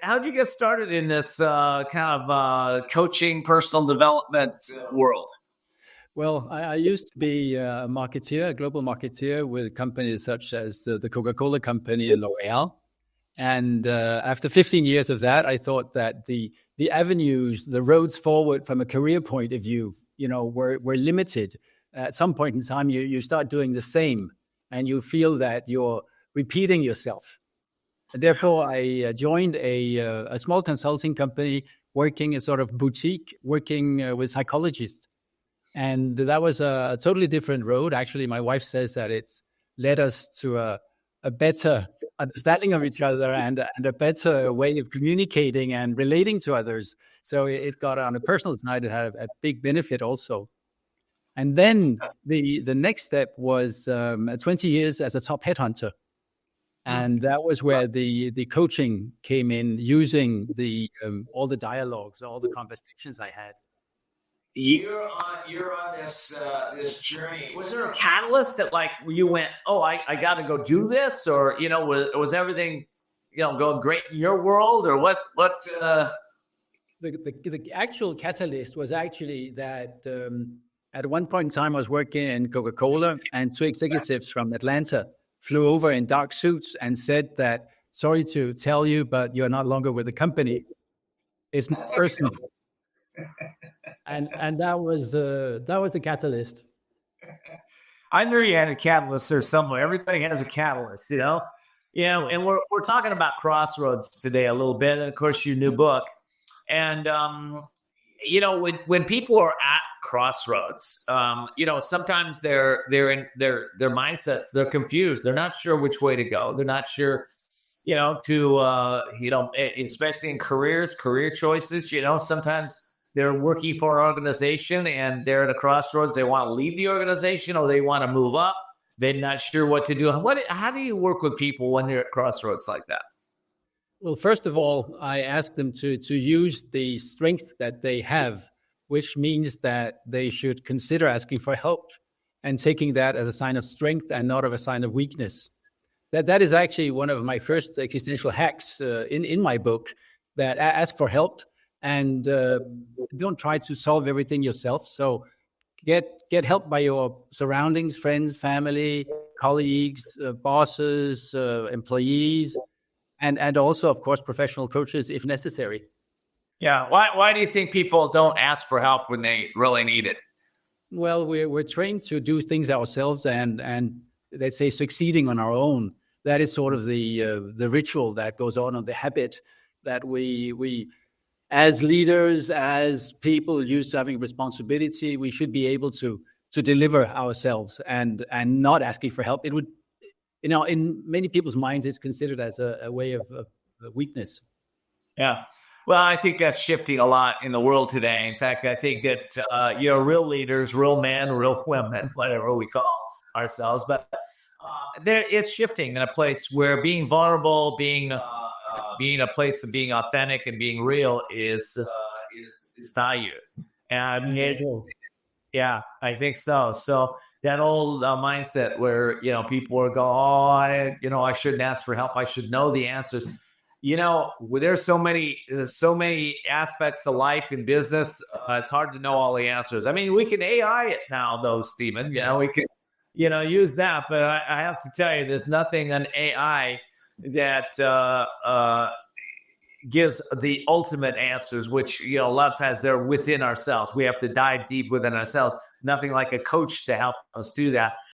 How'd you get started in this coaching, personal development world? Well, I used to be a marketeer, a global marketeer with companies such as the Coca-Cola company and L'Oreal. And after 15 years of that, I thought that the avenues, the roads forward from a career point of view, were limited. At some point in time, you start doing the same, and you feel that you're repeating yourself. And therefore, I joined a small consulting company, working a sort of boutique, working with psychologists. And that was a totally different road. Actually, my wife says that it's led us to a better understanding of each other and a better way of communicating and relating to others. So it got on a personal side, it had a big benefit also. And then the next step was 20 years as a top headhunter. And that was where the coaching came in, using all the dialogues, all the conversations I had. You're on this journey. Was there a catalyst that you went, oh, I got to go do this, or was everything going great in your world, or what? The actual catalyst was actually that at one point in time I was working in Coca-Cola, and two executives from Atlanta flew over in dark suits and said that, sorry to tell you, but you're not longer with the company. It's not personal. And that was the catalyst. I knew you had a catalyst there somewhere. Everybody has a catalyst, and we're talking about crossroads today a little bit, and of course your new book. And when people are at crossroads, sometimes they're in their mindsets, they're confused, they're not sure which way to go, they're not sure especially in career choices, sometimes they're working for an organization and they're at a crossroads. They want to leave the organization or they want to move up. They're not sure what to do. How do you work with people when they're at crossroads like that? Well, first of all, I ask them to use the strength that they have, which means that they should consider asking for help and taking that as a sign of strength and not of a sign of weakness. That is actually one of my first existential hacks in my book, that ask for help. And don't try to solve everything yourself. So get help by your surroundings, friends, family, colleagues, bosses, employees, and also, of course, professional coaches if necessary. Yeah. Why do you think people don't ask for help when they really need it? Well, we're trained to do things ourselves and they say succeeding on our own. That is sort of the ritual that goes on the habit that we as leaders, as people used to having responsibility, we should be able to deliver ourselves and not asking for help. It would, in many people's minds, it's considered as a way of weakness. Yeah. Well, I think that's shifting a lot in the world today. In fact, I think that, real leaders, real men, real women, whatever we call ourselves, but it's shifting in a place where being vulnerable, being a place of being authentic and being real is valued. And I think so. So that old mindset where people are going, I shouldn't ask for help, I should know the answers. There's so many aspects to life and business. It's hard to know all the answers. I mean, we can AI it now, though, Stephen. We can use that, but I have to tell you, there's nothing on AI that gives the ultimate answers, which a lot of times they're within ourselves. We have to dive deep within ourselves. Nothing like a coach to help us do that.